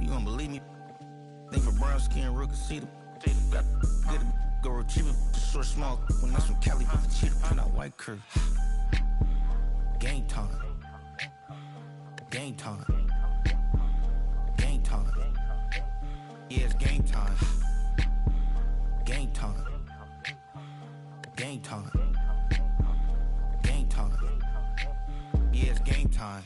You don't believe me? Think for brown skin, real can see the got good go retrieve it, short small. When that's from Cali, but the cheetah print out white curve. Game time. Game time. Game time. Yeah, it's game time. Game time. Game time. Game time. Yeah, it's game time.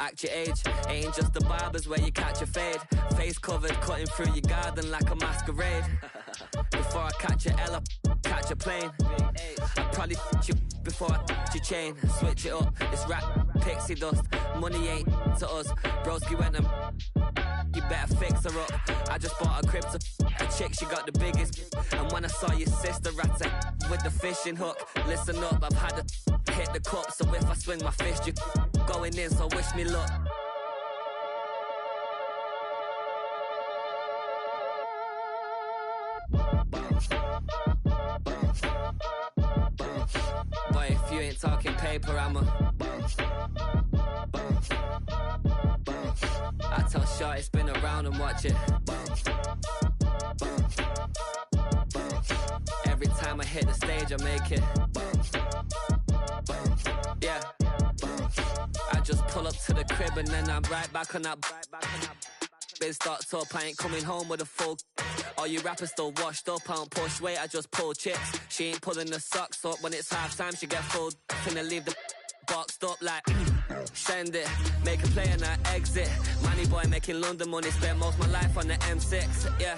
Act your age, ain't just the barbers where you catch a fade. Face covered, cutting through your garden like a masquerade. Before I catch a L up, catch a plane. I'd probably you before I your chain. Switch it up, it's rap, pixie dust. Money ain't to us, broski went and you better fix her up. I just bought a crib to a chick, she got the biggest. And when I saw your sister rat with the fishing hook, listen up, I've had to hit the cup. So if I swing my fist, you going in, so wish me luck. Boy, if you ain't talking paper, I'm a I tell Shorty spin around and watch it. Every time I hit the stage, I make it. Yeah. I just pull up to the crib and then I'm right back on that. Been starts up, I ain't coming home with a full. All you rappers still washed up, I don't push weight, I just pull chips. She ain't pulling the socks up when it's half time, she get full. Finna leave the boxed up like send it, make a play and I exit. Money boy making London money, spent most of my life on the M6. Yeah,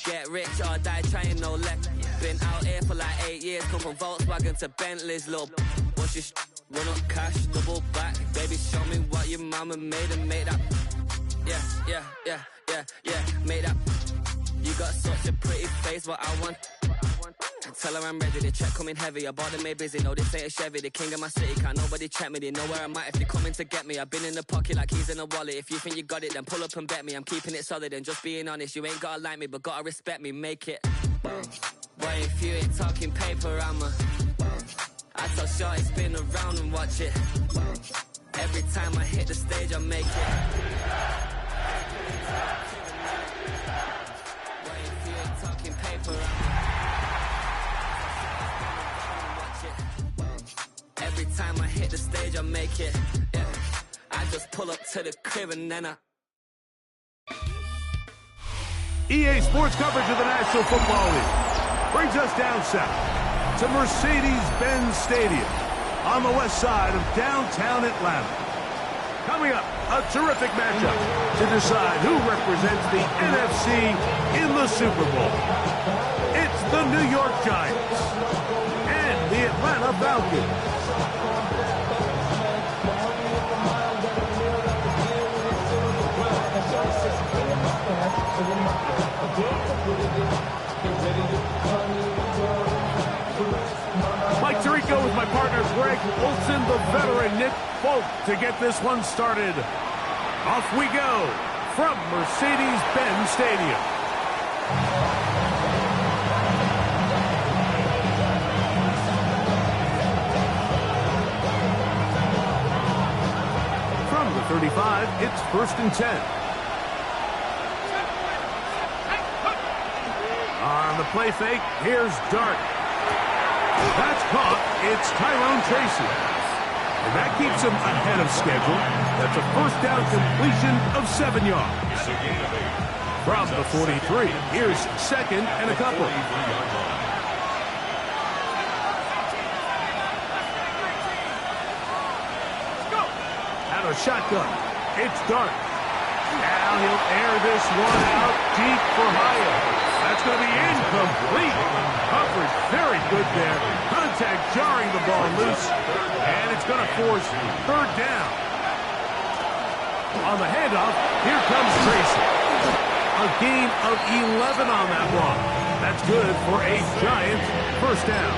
get rich or die trying, no leg. Been out here for like 8 years, come from Volkswagen to Bentleys. Little what's your run up cash, double back. Baby, show me what your mama made and make that. Yeah, make that. You got such a pretty face, what I want. Tell her I'm ready, the check coming heavy. I bought them made busy, no this ain't a Chevy. The king of my city, can't nobody check me. They know where I'm at if they coming to get me. I've been in the pocket like keys in a wallet. If you think you got it, then pull up and bet me. I'm keeping it solid and just being honest. You ain't gotta like me, but gotta respect me, make it. Boy, if you ain't talking paper, I'm a I tell Shorty spin around and watch it. Every time I hit the stage, I make it. Boy, if you ain't talking paper, I'm every time I hit the stage, I make it. Yeah, I just pull up to the crib and then I. EA Sports coverage of the National Football League brings us down south to Mercedes-Benz Stadium on the west side of downtown Atlanta. Coming up, a terrific matchup to decide who represents the NFC in the Super Bowl. It's the New York Giants and the Atlanta Falcons. Mike Tirico with my partner Greg Olson, the veteran Nick Folk to get this one started. Off we go from Mercedes-Benz Stadium. From the 35, it's 1st and 10. On the play fake, here's Dart. That's caught. It's Tyrone Tracy. And that keeps him ahead of schedule. That's a first down completion of 7 yards. From the 43, here's 2nd and a couple. Out of shotgun, it's Dart. Now he'll air this one out deep for Hyatt. That's going to be incomplete. Coverage very good there. Contact jarring the ball loose. And it's going to force 3rd down. On the handoff, here comes Tracy. A gain of 11 on that one. That's good for a Giants 1st down.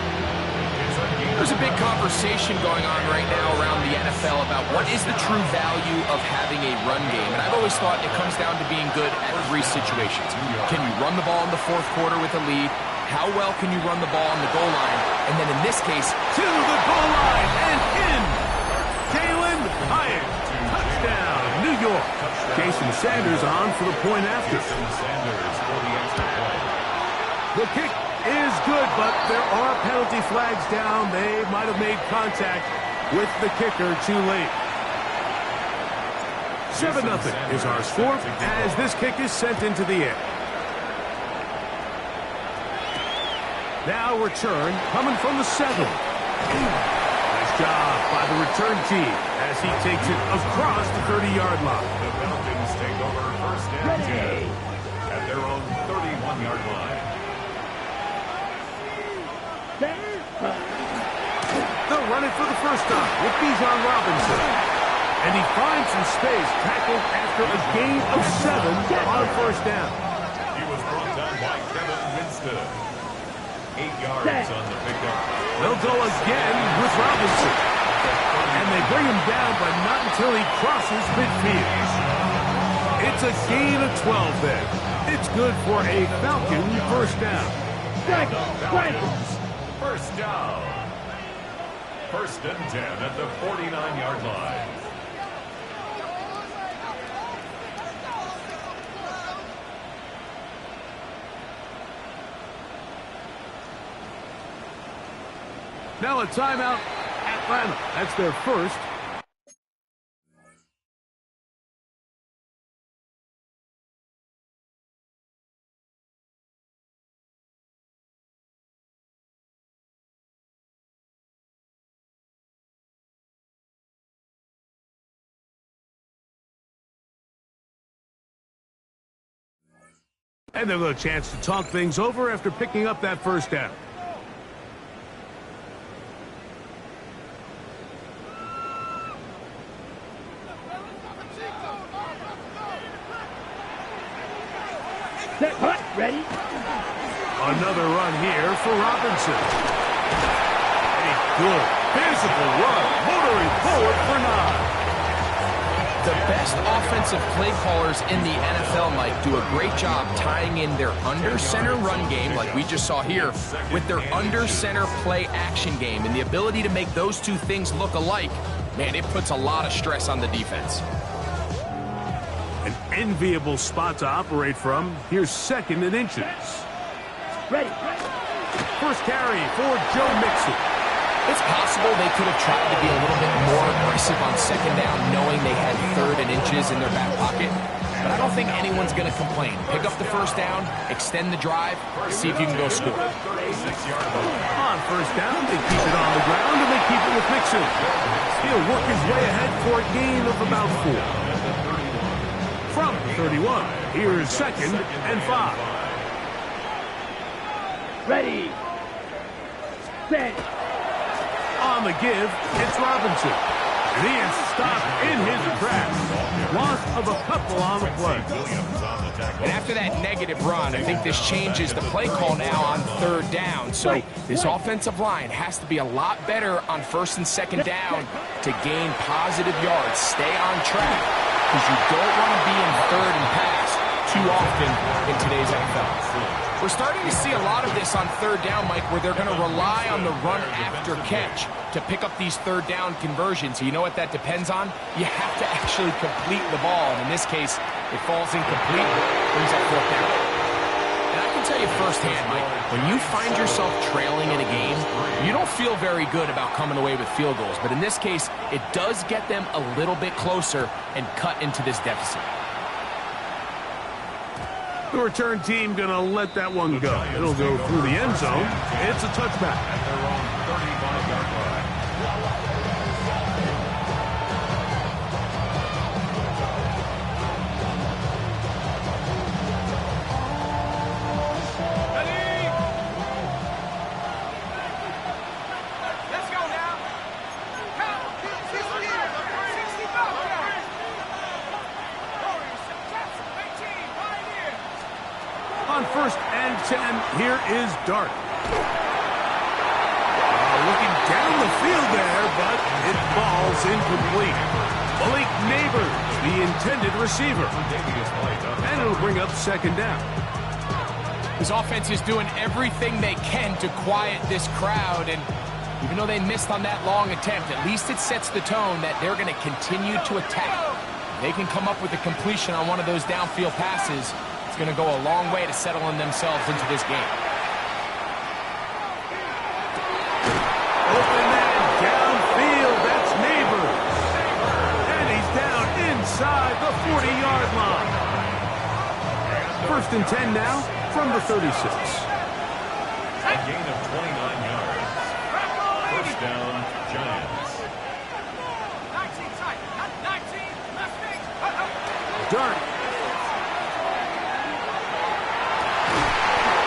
There's a big conversation going on right now around the NFL about what is the true value of having a run game. And I've always thought it comes down to being good at three situations. Can you run the ball in the fourth quarter with a lead? How well can you run the ball on the goal line? And then in this case, to the goal line and in. Kalen Hyatt, touchdown, New York. Jason Sanders on for the point after. The kick is good, but there are penalty flags down. They might have made contact with the kicker too late. 7-0 is our score as this kick is sent into the air. Now return coming from the 7. Nice job by the return team as he takes it across the 30-yard line. The Falcons take over first and 10 at their own 31-yard line. They're running for the first time with Bijan Robinson. And he finds some space, tackled after a gain of 7 on first down. He was brought down by Kevin Winstead. 8 yards on the pickup. They'll go again with Robinson. And they bring him down, but not until he crosses midfield. It's a gain of 12 then. It's good for a Falcon first down. First down. First and 10 at the 49-yard line. Now a timeout, Atlanta. That's their first. And they'll get a chance to talk things over after picking up that first down. Ready? Another run here for Robinson. A good physical run, motoring forward for 9. the best offensive play callers in the NFL, Mike, do a great job tying in their under-center run game, like we just saw here, with their under-center play action game. And the ability to make those two things look alike, man, it puts a lot of stress on the defense. An enviable spot to operate from. Here's 2nd and inches. Ready. First carry for Joe Mixon. It's possible they could have tried to be a little bit more aggressive on 2nd down, knowing they had 3rd and inches in their back pocket. But I don't think anyone's going to complain. Pick up the first down, extend the drive, see if you can go score. On first down, they keep it on the ground, and they keep it with Mixon. He'll work his way ahead for a gain of about 4. From 31, here's 2nd and 5. Ready. Set. On the give, it's Robinson. And he is stopped in his tracks. Loss of a couple on the play. And after that negative run, I think this changes the play call now on 3rd down. So this offensive line has to be a lot better on 1st and 2nd down to gain positive yards. Stay on track, because you don't want to be in 3rd and pass too often in today's NFL. We're starting to see a lot of this on 3rd down, Mike, where they're going to rely on the run after catch to pick up these 3rd down conversions. You know what that depends on? You have to actually complete the ball. And in this case, it falls incomplete, brings up 4th down. And I can tell you firsthand, Mike, when you find yourself trailing in a game, you don't feel very good about coming away with field goals. But in this case, it does get them a little bit closer and cut into this deficit. The return team going to let that one go. It'll go through the end zone. It's a touchback. At their own 35-yard line. On 1st and 10, here is Dart. Looking down down the field there, but it falls incomplete. Malik Neighbors, the intended receiver. And it'll bring up second down. This offense is doing everything they can to quiet this crowd, and even though they missed on that long attempt, at least it sets the tone that they're going to continue to attack. If they can come up with a completion on one of those downfield passes, it's going to go a long way to settling themselves into this game. Open man downfield, that's Neighbors. And he's down inside the 40-yard line. First and 10 now from the 36. A gain of 29 yards. First down, Giants. 19 tight, 19, left wing. Dart.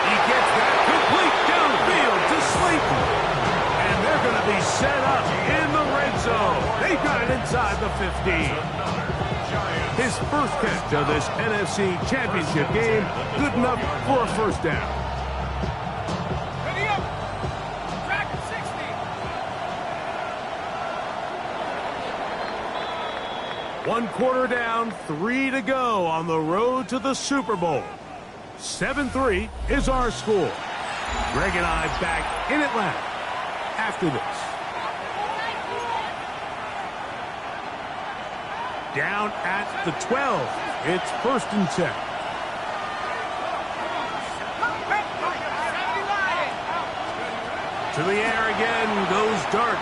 He gets that complete downfield to Slayton. And they're going to be set up in the red zone. They got it inside the 15. His first catch of this NFC Championship game, good enough for a first down. Ready up. Track at 60. 1 quarter down, 3 to go on the road to the Super Bowl. 7-3 is our score. Greg and I back in Atlanta after this. Down at the 12. It's first and 10. To the air again goes Dart.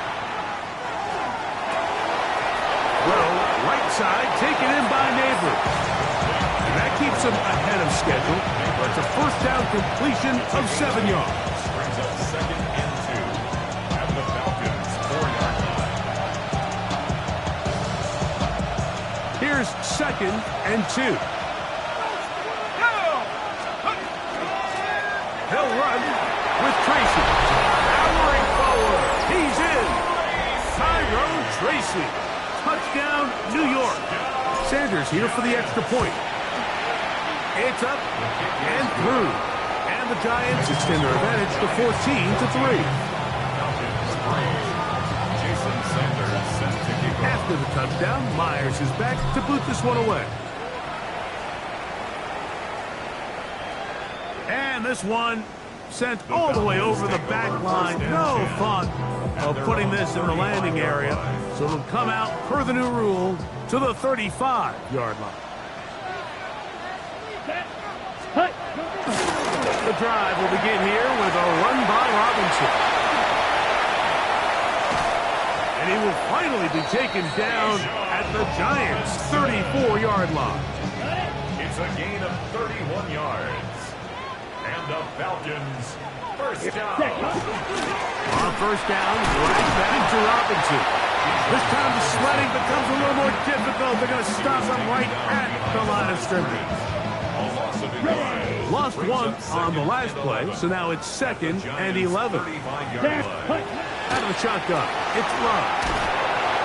Throw, right side, taken in by Neighbors. And that keeps him ahead of schedule. But it's a first down completion of 7 yards. Brings up second and 2 at the Falcons 4-yard line. Here's second and 2. He'll run with Tracy. Powering forward. He's in. Tyrone Tracy. Touchdown, New York. Sanders here for the extra point. It's up and through. And the Giants extend their advantage to 14-3. Jason Sanders set to kick off. After the touchdown, Myers is back to boot this one away. And this one sent all the way over the back line. No thought of putting this in the landing area. So it'll come out per the new rule to the 35-yard line. The drive will begin here with a run by Robinson. And he will finally be taken down at the Giants' 34-yard line. It's a gain of 31 yards. And the Falcons first down. On first down, right back to Robinson. This time the sledding becomes a little more difficult. They're going to stop him right at the line of scrimmage. Lost one on the last play, so now it's second and 11. Out of the shotgun, it's Love.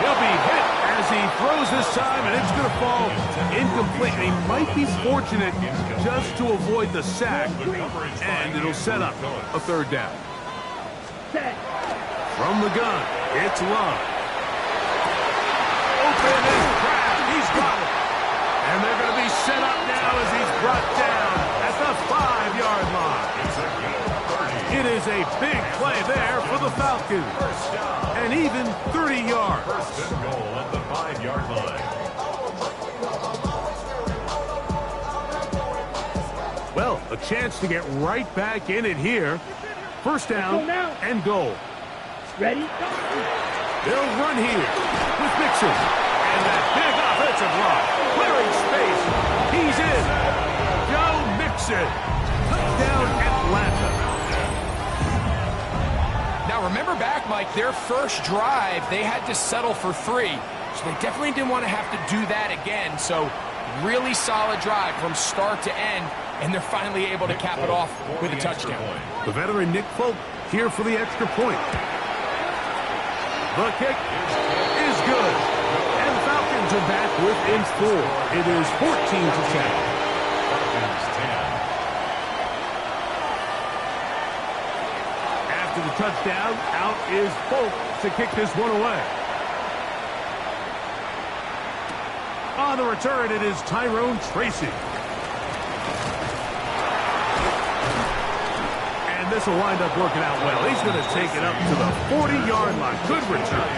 He'll be hit as he throws this time, and it's going to fall incomplete. And he might be fortunate just to avoid the sack, and it'll set up a third down. From the gun, it's Love. Open and cracked. He's got it. And they're going to be set up now as he's brought down at the 5-yard line. It is a big play there for the Falcons. And even 30 yards. First and goal at the 5-yard line. Well, a chance to get right back in it here. First down and goal. Ready? They'll run here with Mixon. And that big offensive block. Clearing space. He's in. Joe Mixon. Touchdown, Atlanta. Now remember back, Mike, their first drive, they had to settle for 3. So they definitely didn't want to have to do that again. So really solid drive from start to end. And they're finally able to cap it off with a touchdown. The veteran Nick Folk here for the extra point. The kick is good. And the Falcons are back within 4. It is 14-10. After the touchdown. Out is Folk to kick this one away. On the return, it is Tyrone Tracy. And this will wind up working out well. He's going to take it up to the 40-yard line. Good return.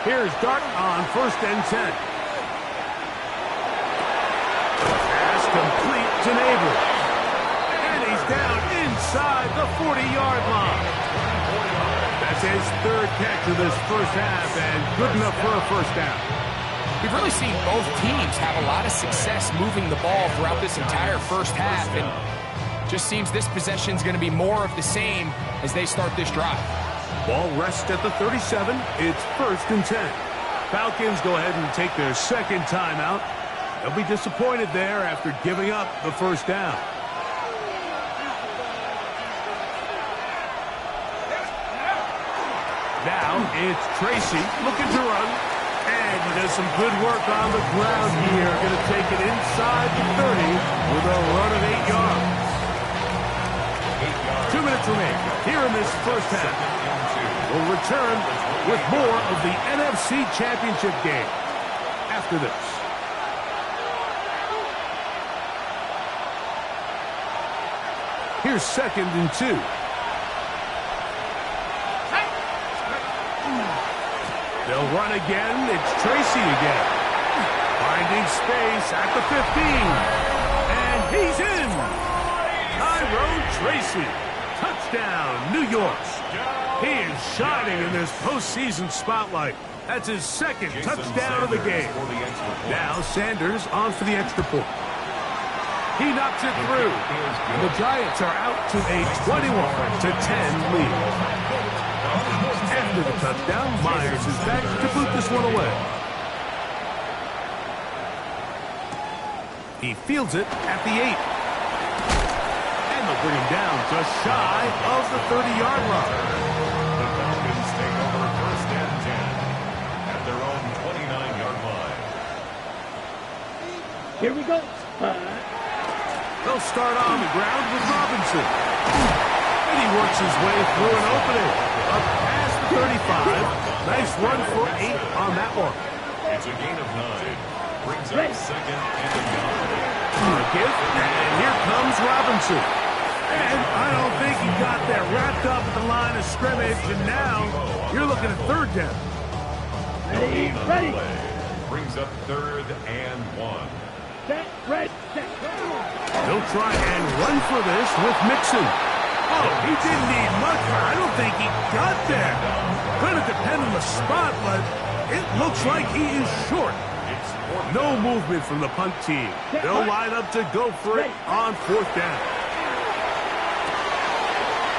Here's Dart on 1st and 10. Pass complete to Neighbor. And he's down inside the 40-yard line. That's his 3rd catch of this first half and good enough for a first down. We've really seen both teams have a lot of success moving the ball throughout this entire first half, and just seems this possession is going to be more of the same as they start this drive. Ball rests at the 37. It's 1st and 10. Falcons go ahead and take their 2nd timeout. They'll be disappointed there after giving up the first down. Now it's Tracy looking to run. And he does some good work on the ground here. Going to take it inside the 30 with a run of 8 yards. 2 minutes remaining here in this first half. We'll return with more of the NFC Championship game after this. Here's 2nd and 2. They'll run again. It's Tracy again. Finding space at the 15. And he's in. Tyrone Tracy. Touchdown, New York. He is shining in this postseason spotlight. That's his 2nd touchdown of the game. Now Sanders on for the extra point. He knocks it through. The Giants are out to a 21-10 lead. After the touchdown, Myers is back to boot this one away. He fields it at the 8. And they'll bring him down just shy of the 30-yard line. The Falcons take over 1st and 10 at their own 29-yard line. Here we go. They'll start on the ground with Robinson. And he works his way through an opening. Up past the 35. Nice run for 8 on that one. It's a gain of 9. Brings up 2nd and 9. Give, and here comes Robinson. And I don't think he got there wrapped up at the line of scrimmage, and now you're looking at 3rd down. Ready, ready. Brings up 3rd and 1. Set, ready, set. He'll try and run for this with Mixon. Oh, he didn't need much. I don't think he got there. Gonna depend on the spot, but it looks like he is short. No movement from the punt team. They'll line up to go for it on 4th down.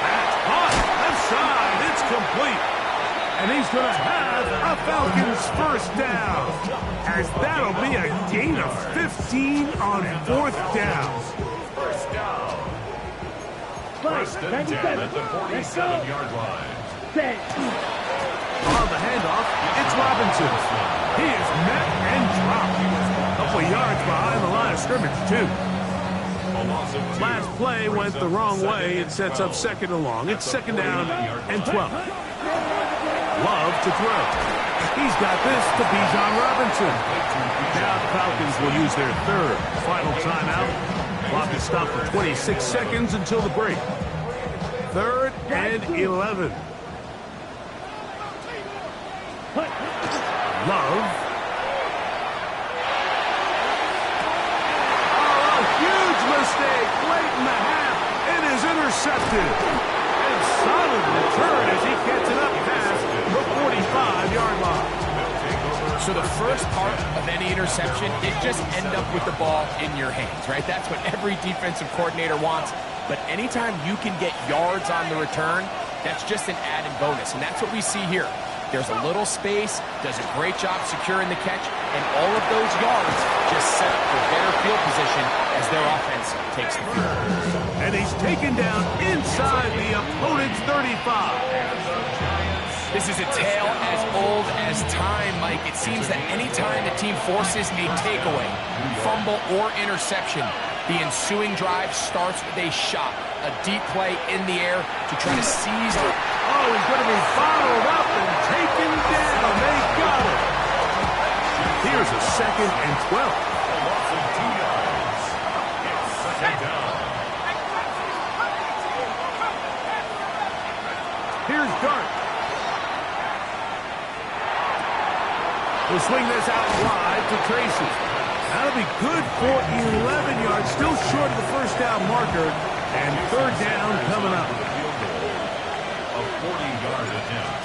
That's hot. Left side. It's complete. And he's going to have a Falcons 1st down. As that'll be a gain of 15 on 4th down. 1st down. 1st and 10 at the 47-yard line. Set. On the handoff, it's Robinson. He is met and dropped. A couple of yards behind the line of scrimmage, too. Last play went the wrong way. It sets up 2nd and long. It's 2nd down and 12. Love to throw. He's got this to Bijan Robinson. Now the Falcons will use their 3rd final timeout. Clock is stopped for 26 seconds until the break. 3rd and 11. Love. Oh, a huge mistake late in the half. It is intercepted. And solid return as he gets it up past the 45-yard line. So the first part of any interception, it just end up with the ball in your hands, right? That's what every defensive coordinator wants. But anytime you can get yards on the return, that's just an added bonus. And that's what we see here. There's a little space, does a great job securing the catch, and all of those yards just set up for better field position as their offense takes the field. And he's taken down inside the opponent's 35. This is a tale as old as time, Mike. It seems that any time the team forces a takeaway, fumble, or interception, the ensuing drive starts with a shot, a deep play in the air to try to seize the... Oh, he's going to be bottled up and taken down. They got it. Here's a 2nd and 12. A loss of 2 yards. It's 2nd down. Here's Dart. We'll swing this out wide to Tracy. That'll be good for 11 yards. Still short of the first down marker. And 3rd down coming up. A 40-yard attempt.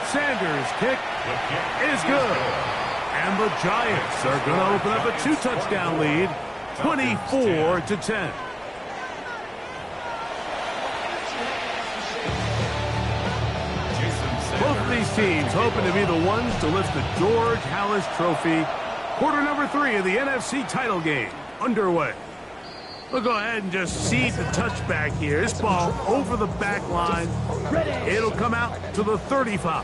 Sanders' kick is good. And the Giants are going to open up a 2-touchdown lead, 24-10. Both of these teams hoping to be the ones to lift the George Halas Trophy. Quarter number 3 of the NFC title game underway. We'll go ahead and just seed the touchback here. This ball over the back line. It'll come out to the 35.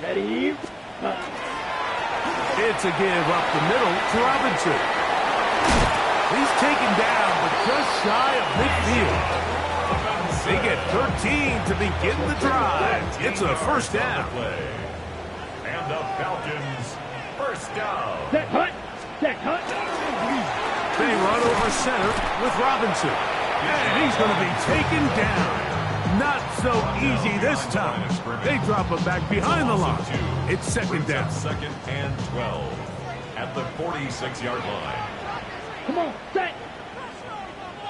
Ready? It's a give up the middle to Robinson. He's taken down, but just shy of midfield. They get 13 to begin the drive. It's a 1st down. And the Falcons, 1st down. Set hut. Set hut. They run over center with Robinson. And he's going to be taken down. Not so easy this time. They drop him back behind the line. It's 2nd down. 2nd and 12 at the 46-yard line. Come on, set.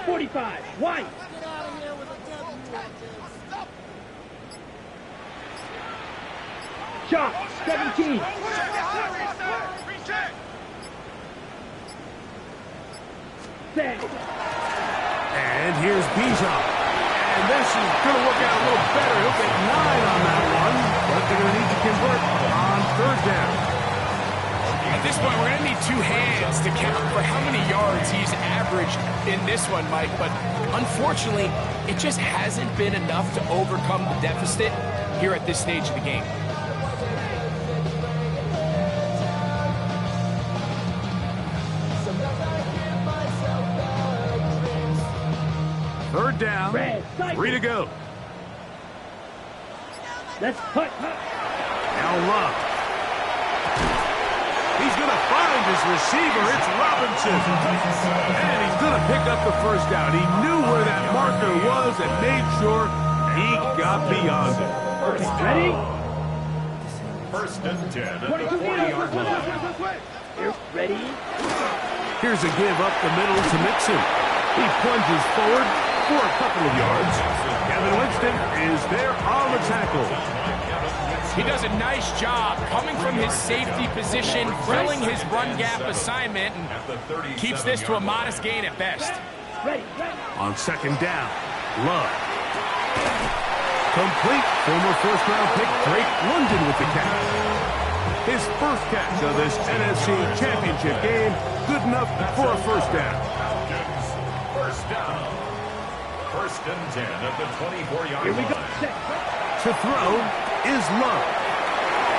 45, White. Shot, 17. Set. And here's Bijan. And this is going to work out a little better. He'll get 9 on that one. But they're going to need to convert on 3rd down. At this point, we're going to need 2 hands to count for how many yards he's averaged in this one, Mike. But unfortunately, it just hasn't been enough to overcome the deficit here at this stage of the game. 3rd down. 3 to go. Let's hut. Now Love. He's going to find his receiver. It's Robinson. And he's going to pick up the 1st down. He knew where that marker was and made sure he got beyond it. Ready? 1st and 10 at the 40-yard line. Ready? Here's a give up the middle to Mixon. He plunges forward for a couple of yards. Kevin Winston is there on the tackle. He does a nice job coming from his safety position, filling his run gap assignment, and keeps this to a modest gain at best. On 2nd down, Love. Complete. Former 1st-round pick Drake London with the catch. His 1st catch of this NFC Championship game. Good enough for a 1st down. 1st down. 1st and 10 at the 24-yard line. To throw is Love.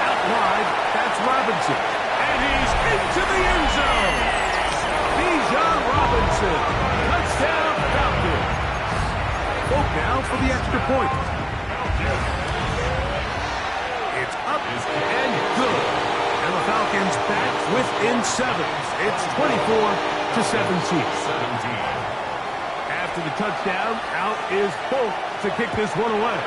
Out wide, that's Robinson. And he's into the end zone. Bijan Robinson. Touchdown Falcons. Vote now for the extra point. It's up and good. And the Falcons back within 7. It's 24-17. After the touchdown, out is Folk to kick this one away.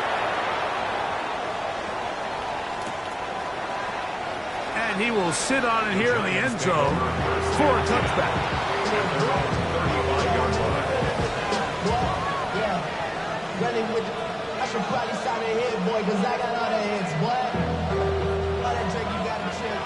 And he will sit on it here in the end zone for a touchback. I should probably sign a head, boy, because I got all the heads, boy. All that drink you got to chill.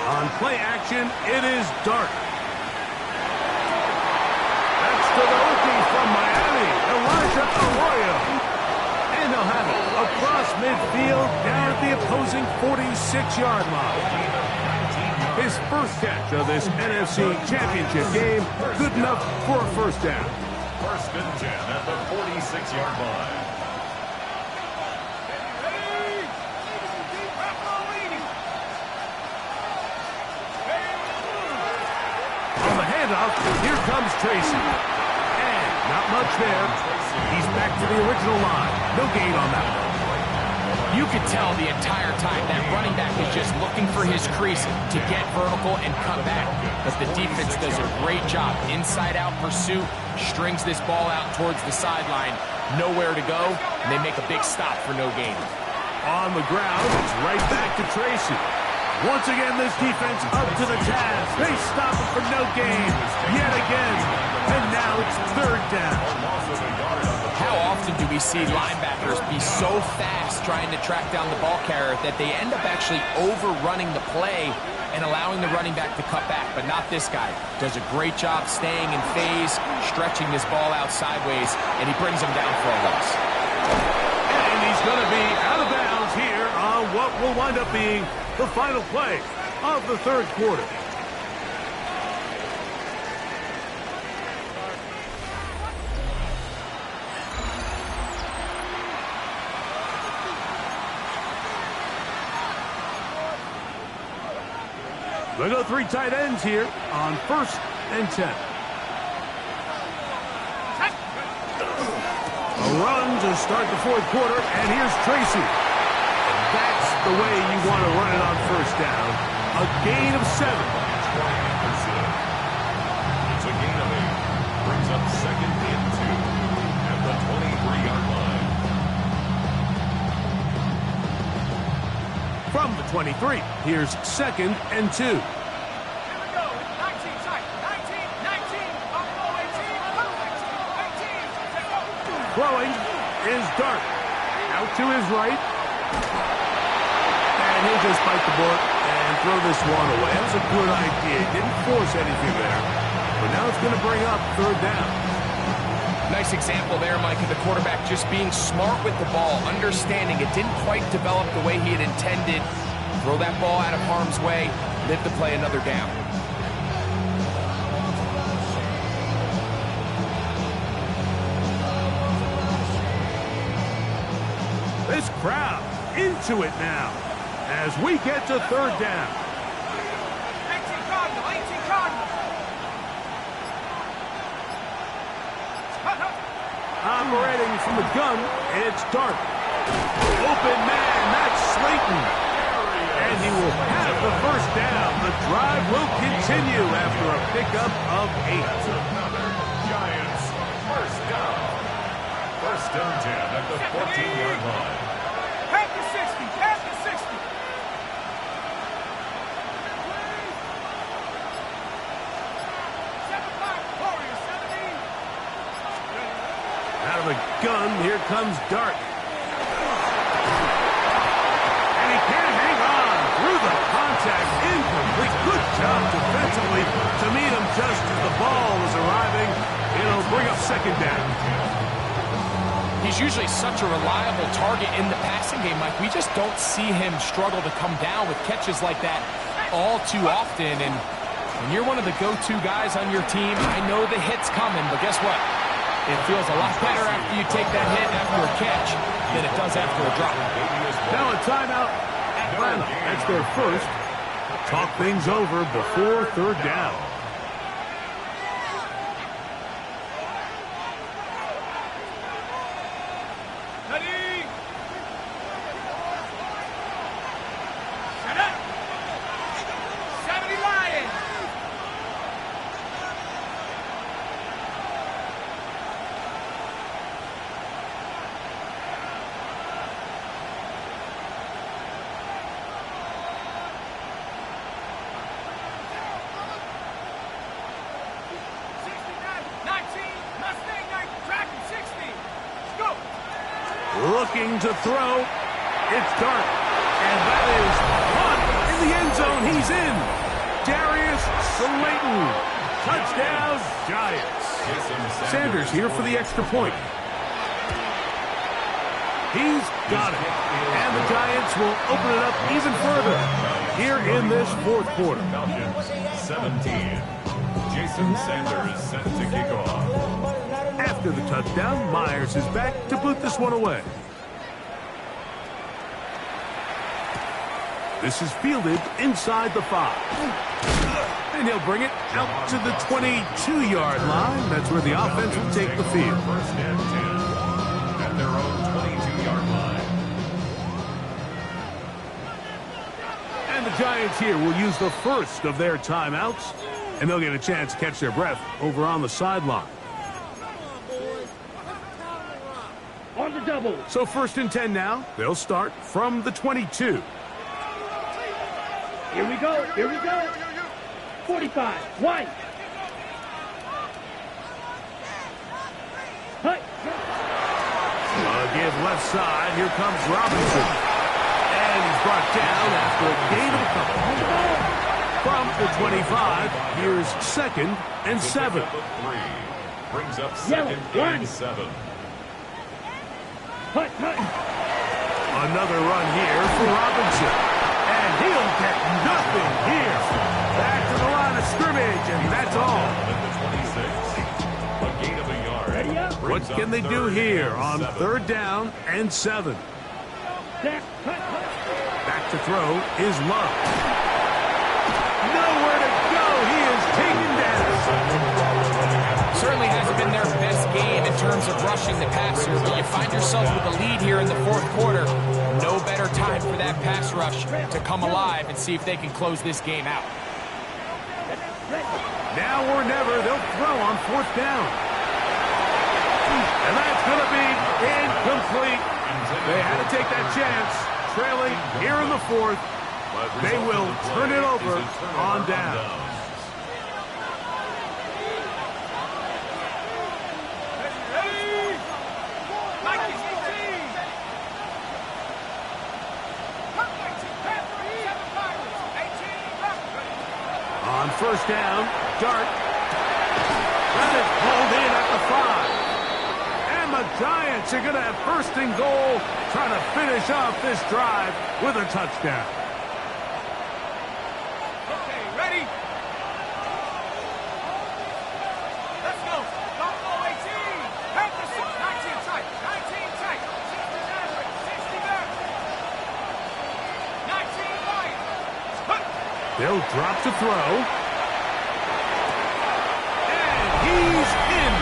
On On play action, it is Dart. That's to the rookie from Miami, Elijah Arroyo. And they'll have it across midfield down at the opposing 46-yard line. His first catch of this NFC Championship game, good enough for a first down. First and 10 at the 46-yard line. On the handoff, here comes Tracy. And not much there. He's back to the original line. No gain on that one. You could tell the entire time that running back is just looking for his crease to get vertical and cut back. But the defense does a great job. Inside-out pursuit, strings this ball out towards the sideline. Nowhere to go, and they make a big stop for no gain. On the ground, it's right back to Tracy. Once again, this defense up to the task. They stop it for no gain yet again. And now it's third down. How often do we see linebackers be so fast trying to track down the ball carrier that they end up actually overrunning the play and allowing the running back to cut back? But not this guy. Does a great job staying in phase, stretching this ball out sideways, and he brings him down for a loss. And he's going to be out of bounds here on what will wind up being the final play of the third quarter. They go three tight ends here on first and 10. A run to start the fourth quarter, and here's Tracy. That's the way you want to run it on first down. A gain of 7. It's a gain of 8. Brings up second and 2 at the 23-yard line. From the 23, here's second and 2. Here we go. 19 tight. 19, 19. Up low, 18. 18. Throwing is Dart. Out to his right. And he'll just bite the bullet and throw this one away. That's a good idea. Didn't force anything there. But now it's going to bring up third down. Nice example there, Mike, of the quarterback just being smart with the ball, understanding it didn't quite develop the way he had intended. Throw that ball out of harm's way, live to play another down. This crowd into it now as we get to third down. 18 Cardinal. 18 Cardinal. Operating from the gun, it's Dart. Open man, that's Slayton. And he will have the first down. The drive will continue after a pickup of 8. Giants, first down. First and 10 at the 14-yard line. Pass the 60. Pass the 60. Warriors, 17. Out of the gun, here comes Dart. And he can't hang on through the contact. Incomplete. Good job defensively to meet him just as the ball is arriving. It'll bring up second down. He's usually such a reliable target in the passing game, Mike. We just don't see him struggle to come down with catches like that all too often. And when you're one of the go-to guys on your team, I know the hit's coming, but guess what? It feels a lot better after you take that hit after a catch than it does after a drop. Now a timeout. Atlanta. That's their first. Talk things over before third down. Ready. Set up. 70 Lions. Looking to throw. It's Dart. And that is caught in the end zone. He's in. Darius Slayton. Touchdown, Giants. Sanders here for the extra point. He's got it. And the Giants will open it up even further here in this fourth quarter. Falcons 17. Jason Sanders set to kick off. After the touchdown, Myers is back to boot this one away. This is fielded inside the 5. And he'll bring it out to the 22-yard line. That's where the offense will take the field. First and 10 at their own 22-yard line. And the Giants here will use the first of their timeouts. And they'll get a chance to catch their breath over on the sideline. On the double. So first and 10 now. They'll start from the 22. Here we go. Here we go. 45. One. Hut. Give left side. Here comes Robinson. And he's brought down after a gain of a couple. From the 25, here's second and 7. Brings up second and 7. Hut, hut. Another run here for Robinson. And he'll get nothing here. Back to the line of scrimmage, and that's all. At the 26. A gain of a yard. Ready up. What can they do here on third down and 7? Set. Hut, hut. Back to throw is Love. Nowhere to go. He is taken down. Certainly hasn't been their best game in terms of rushing the passer, but you find yourself with a lead here in the fourth quarter. No better time for that pass rush to come alive and see if they can close this game out. Now or never, they'll throw on fourth down. And that's going to be incomplete. They had to take that chance. Trailing here in the fourth. They will turn it over on down. On first down, Dart. That is pulled in at the 5. And the Giants are going to have first and goal, trying to finish off this drive with a touchdown. Okay, ready? Let's go. Buffalo 18. Panthers 19 tight. 19 tight. 60 average. 60 back. 19 right. They'll drop to throw. And he's in.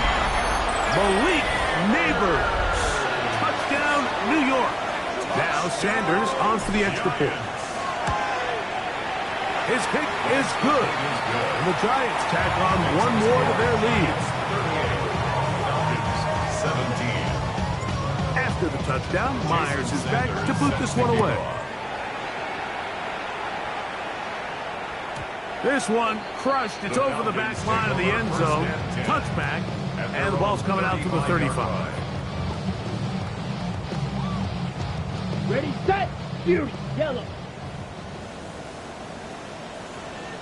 Malik Neighbors. Touchdown, New York. Now Sanders on for the extra point. His kick is good. And the Giants tack on one more to their lead. 17. After the touchdown, Myers is back to boot this one away. This one crushed. It's over the back line of the end zone. Touchback. And the ball's coming out to the 35. Ready, set. Fury. Yellow.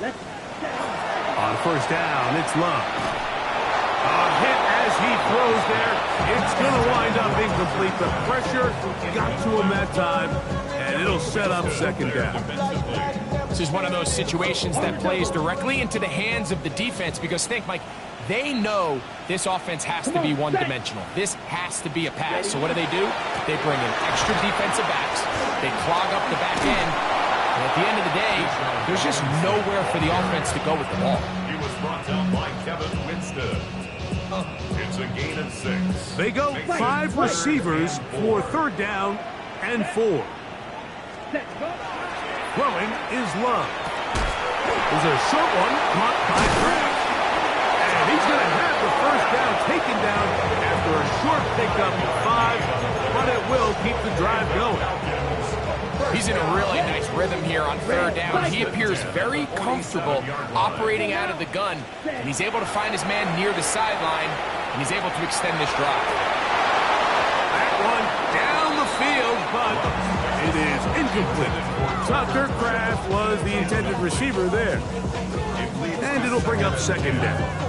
Let's On first down, it's Love. A hit as he throws there. It's going to wind up incomplete. The pressure got to him that time, and it'll set up second down. This is one of those situations that plays directly into the hands of the defense because think, Mike, they know this offense has to be one-dimensional. This has to be a pass. So what do? They bring in extra defensive backs. They clog up the back end. And at the end of the day, there's just nowhere for the offense to go with the ball. He was brought down by Kevin Winstead. It's a gain of 6. They go 5 receivers for third down and 4. Throwing is Love. There's a short one caught by Kraft. And he's going to have the first down taken down after a short pickup of 5, but it will keep the drive going. He's in a really nice rhythm here on third down. He appears very comfortable operating out of the gun, and he's able to find his man near the sideline, and he's able to extend this drive. That one down the field, but it is incomplete. Tucker Kraft was the intended receiver. receiver there. And it'll bring up second down.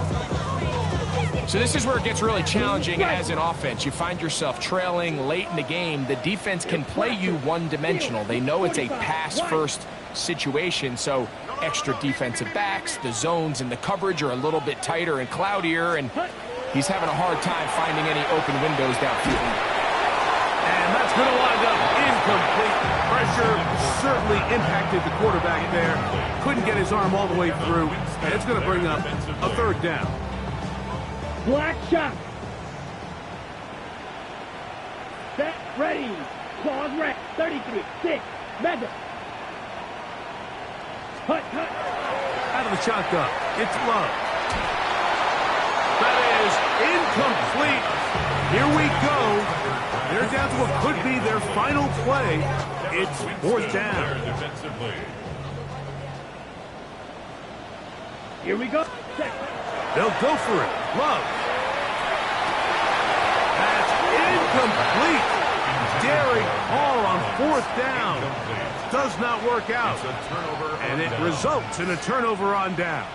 So this is where it gets really challenging as an offense. You find yourself trailing late in the game. The defense can play you one-dimensional. They know it's a pass-first situation, so extra defensive backs, the zones and the coverage are a little bit tighter and cloudier, and he's having a hard time finding any open windows downfield. And that's going to wind up incomplete. Pressure certainly impacted the quarterback there. Couldn't get his arm all the way through, and it's going to bring up a third down. Black shot. Set, ready. Claws red. 33, 6, mega. Hut. Out of the shotgun. It's Love. That is incomplete. Here we go. They're down to what could be their final play. It's fourth down. Here we go. Set. They'll go for it. Love. That's incomplete. Daring Hall on fourth down. Does not work out. And it results in a turnover on down.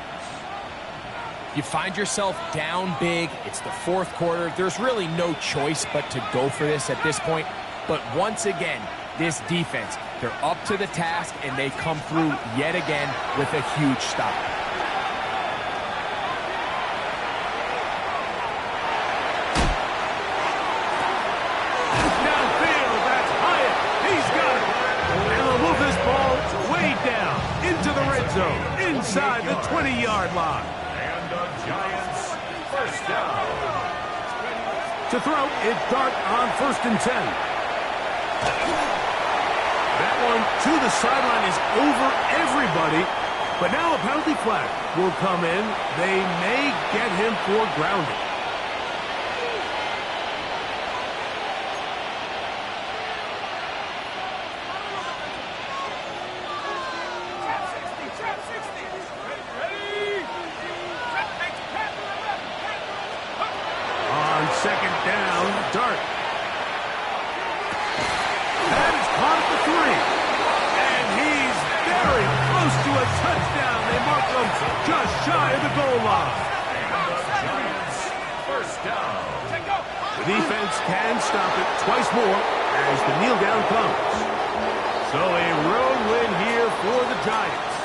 You find yourself down big. It's the fourth quarter. There's really no choice but to go for this at this point. But once again, this defense, they're up to the task, and they come through yet again with a huge stop. Downfield, that's Hyatt. He's got it. And they'll move this ball way down into the red zone, inside the 20-yard line. Giants first down. To throw, it's Dart on 1st and 10. That one to the sideline is over everybody. But now a penalty flag will come in. They may get him for grounding. Second down, Dart. That is caught at the 3. And he's very close to a touchdown. They mark him just shy of the goal line. Giants first down. The defense can stop it twice more as the kneel down comes. So a road win here for the Giants.